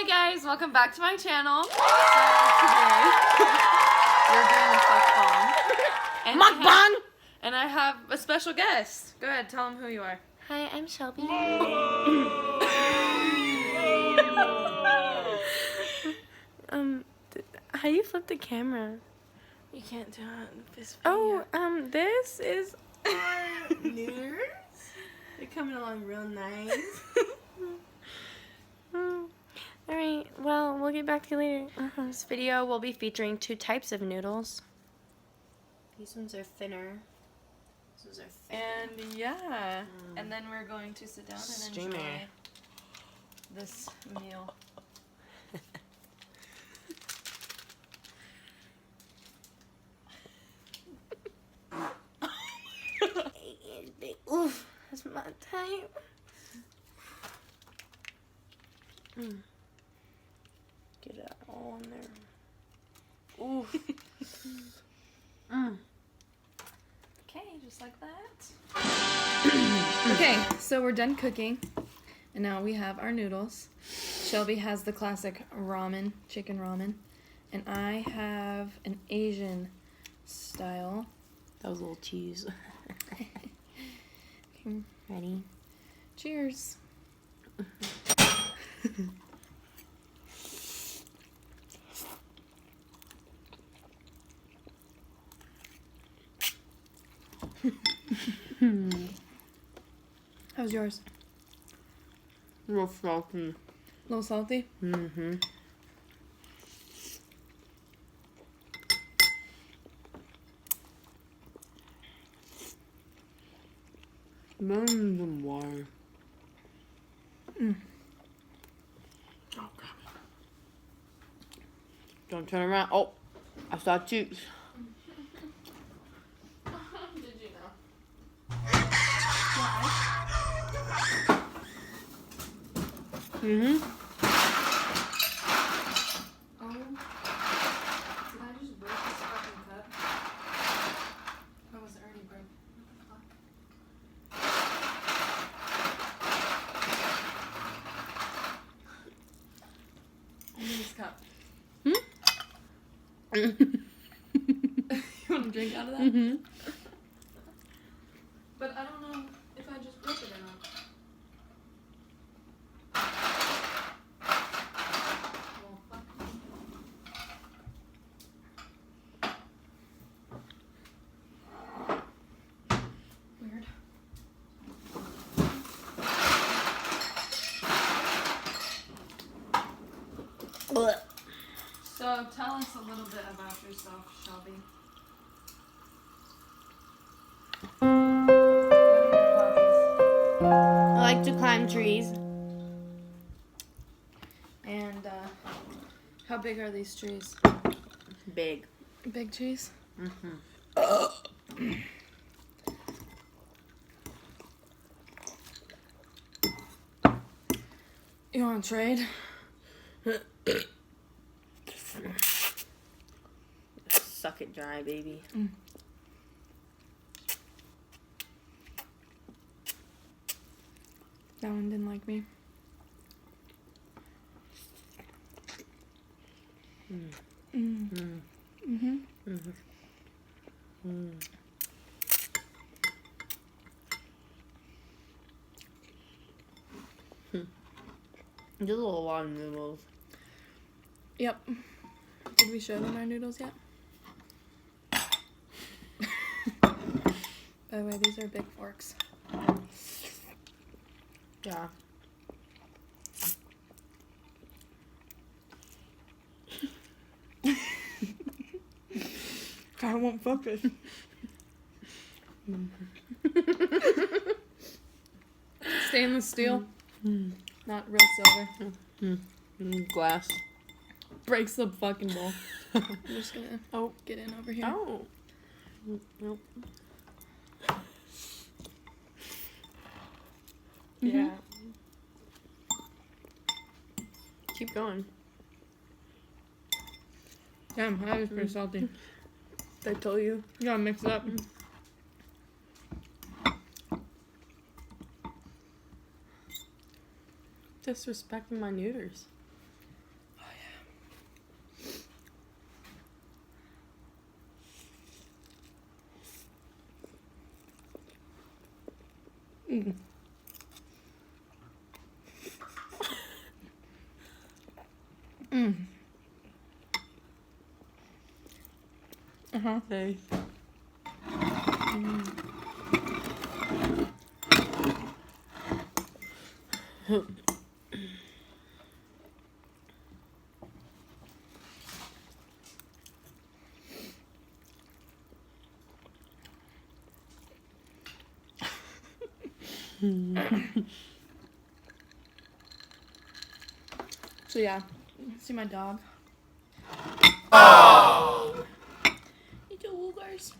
Hi guys, welcome back to my channel. So today we're doing a mukbang. And I have a special guest. Go ahead, tell them who you are. Hi, I'm Shelby. How do you flip the camera? You can't do it in this video. Oh, this is our noodles. They're coming along real nice. Alright, well, we'll get back to you later. This video will be featuring 2 types of noodles. These ones are thinner. These ones are thicker. And yeah, and then we're going to sit down and enjoy this meal. Oof, that's my type. Get it all in there. Oof. Okay, just like that. Okay, so we're done cooking, and now we have our noodles. Shelby has the classic ramen, chicken ramen, and I have an Asian style. That was a little cheese. Okay, Ready? cheers. How's yours? Real salty. A little salty? Mm-hmm. Some water. Okay. Don't turn around. Oh, I saw cheeks. Did you know? Mm-hmm. Oh. Did I just break this fucking cup? Or was it already broke? What the fuck? Give me this cup. You want to drink out of that? Mm-hmm. But I don't know if I just broke it or not. Well, fuck. Weird. So tell us a little bit about yourself, Shelby. What are your hobbies? I like to climb trees. And how big are these trees? Big. Big trees? Mm-hmm. You want to trade? Suck it dry, baby. That one didn't like me. There's a lot of noodles. Yep. Did we show them our noodles yet? By the way, these are big forks. Yeah. I won't focus. Stainless steel, not real silver. Glass. Breaks the fucking bowl. I'm just gonna get in over here. Oh. Nope. Yeah. Keep going. Damn, that was pretty salty. I told you. You gotta mix it up. Disrespecting my noodles. Mm. Mm. Uh-huh. Hey. So yeah, see my dog. You two woogers.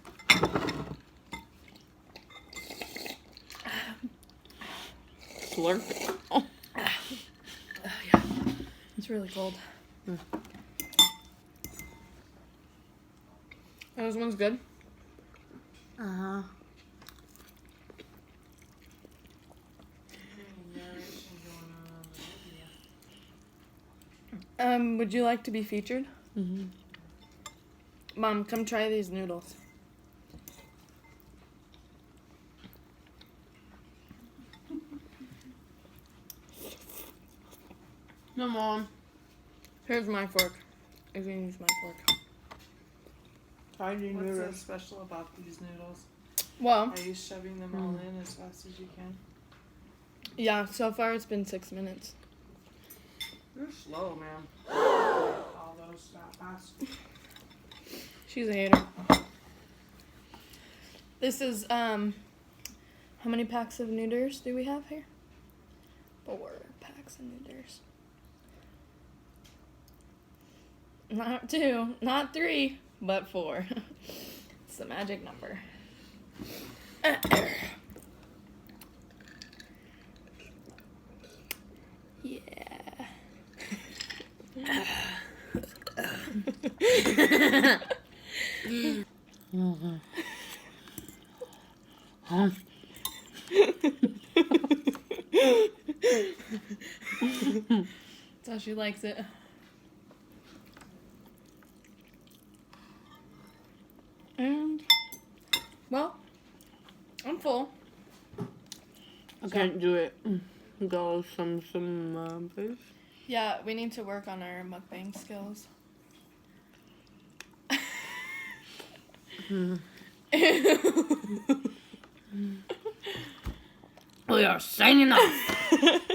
Slurp. Oh. Yeah, it's really cold. Mm. Oh, this one's good. Uh-huh. Would you like to be featured? Mm-hmm. Mom, come try these noodles. No, Mom. Here's my fork. You can use my fork. I need What's so noodles. special about these noodles? Well, Are you shoving them all in as fast as you can? yeah, so far it's been 6 minutes. You're slow, man. All those that fast. She's a hater. This is, how many packs of noodles do we have here? 4 packs of noodles. Not 2, not 3, but 4. It's the magic number. Yeah. That's how she likes it. And, well, I'm full. I can't do it. Go some please. Yeah, we need to work on our mukbang skills. We are signing off.